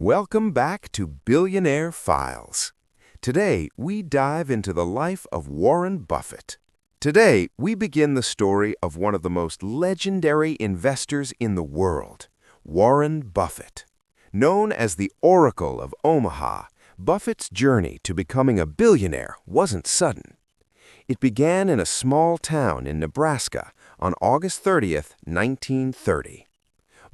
Welcome back to Billionaire Files. Today, we dive into the life of Warren Buffett. Today, we begin the story of one of the most legendary investors in the world, Warren Buffett. Known as the Oracle of Omaha, Buffett's journey to becoming a billionaire wasn't sudden. It began in a small town in Nebraska on August 30th, 1930.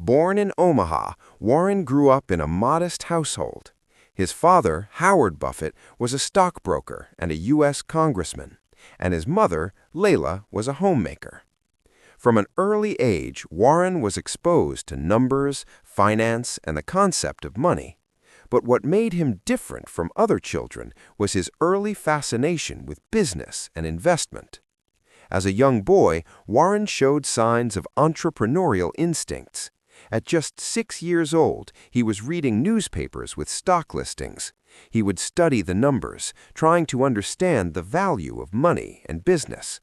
Born in Omaha, Warren grew up in a modest household. His father, Howard Buffett, was a stockbroker and a U.S. congressman, and his mother, Layla, was a homemaker. From an early age, Warren was exposed to numbers, finance, and the concept of money. But what made him different from other children was his early fascination with business and investment. As a young boy, Warren showed signs of entrepreneurial instincts. At just 6 years old, he was reading newspapers with stock listings. He would study the numbers, trying to understand the value of money and business.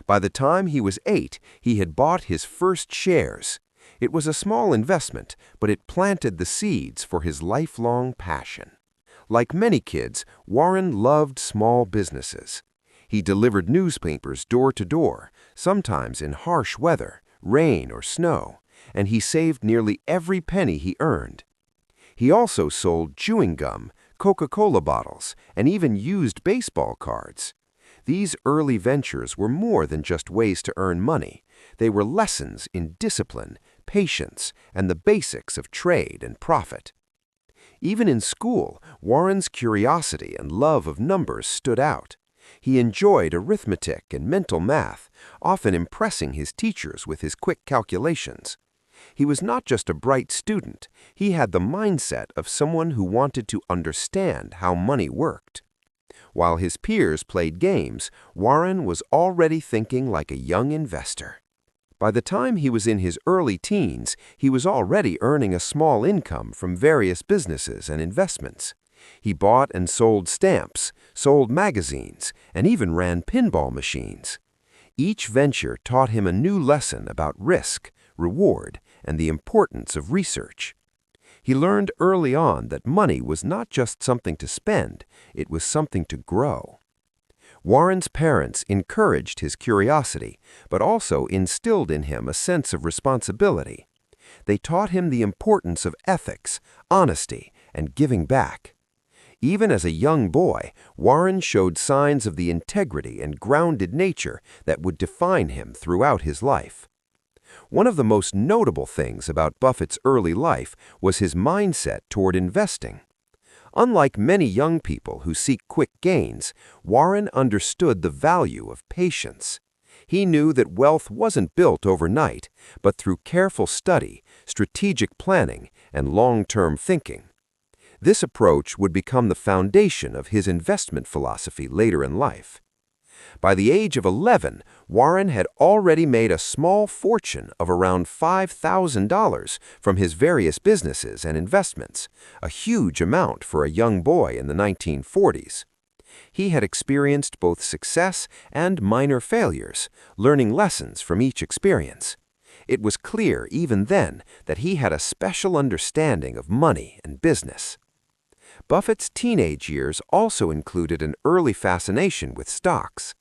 By the time he was 8, he had bought his first shares. It was a small investment, but it planted the seeds for his lifelong passion. Like many kids, Warren loved small businesses. He delivered newspapers door to door, sometimes in harsh weather, rain or snow, and he saved nearly every penny he earned. He also sold chewing gum, Coca-Cola bottles, and even used baseball cards. These early ventures were more than just ways to earn money. They were lessons in discipline, patience, and the basics of trade and profit. Even in school, Warren's curiosity and love of numbers stood out. He enjoyed arithmetic and mental math, often impressing his teachers with his quick calculations. He was not just a bright student, he had the mindset of someone who wanted to understand how money worked. While his peers played games, Warren was already thinking like a young investor. By the time he was in his early teens, he was already earning a small income from various businesses and investments. He bought and sold stamps, sold magazines, and even ran pinball machines. Each venture taught him a new lesson about risk, reward, and the importance of research. He learned early on that money was not just something to spend, it was something to grow. Warren's parents encouraged his curiosity, but also instilled in him a sense of responsibility. They taught him the importance of ethics, honesty, and giving back. Even as a young boy, Warren showed signs of the integrity and grounded nature that would define him throughout his life. One of the most notable things about Buffett's early life was his mindset toward investing. Unlike many young people who seek quick gains, Warren understood the value of patience. He knew that wealth wasn't built overnight, but through careful study, strategic planning, and long-term thinking. This approach would become the foundation of his investment philosophy later in life. By the age of 11, Warren had already made a small fortune of around $5,000 from his various businesses and investments, a huge amount for a young boy in the 1940s. He had experienced both success and minor failures, learning lessons from each experience. It was clear even then that he had a special understanding of money and business. Buffett's teenage years also included an early fascination with stocks.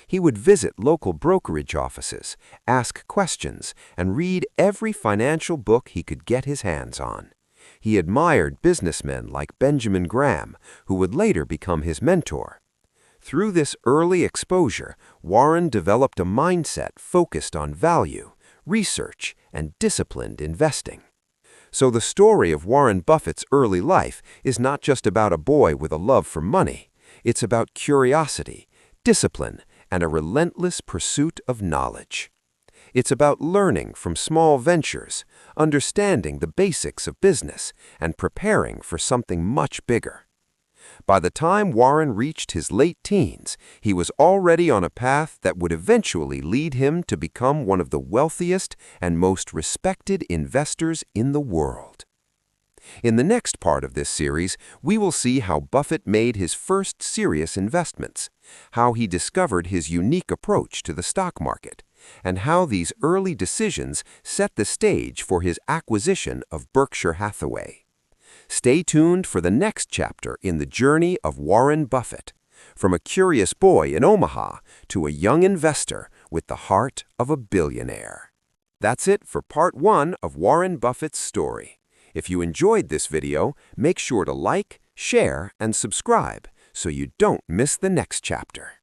He would visit local brokerage offices, ask questions, and read every financial book he could get his hands on. He admired businessmen like Benjamin Graham, who would later become his mentor. Through this early exposure, Warren developed a mindset focused on value, research, and disciplined investing. So the story of Warren Buffett's early life is not just about a boy with a love for money. It's about curiosity, discipline, and a relentless pursuit of knowledge. It's about learning from small ventures, understanding the basics of business, and preparing for something much bigger. By the time Warren reached his late teens, he was already on a path that would eventually lead him to become one of the wealthiest and most respected investors in the world. In the next part of this series, we will see how Buffett made his first serious investments, how he discovered his unique approach to the stock market, and how these early decisions set the stage for his acquisition of Berkshire Hathaway. Stay tuned for the next chapter in the journey of Warren Buffett, from a curious boy in Omaha to a young investor with the heart of a billionaire. That's it for part 1 of Warren Buffett's story. If you enjoyed this video, make sure to like, share, and subscribe so you don't miss the next chapter.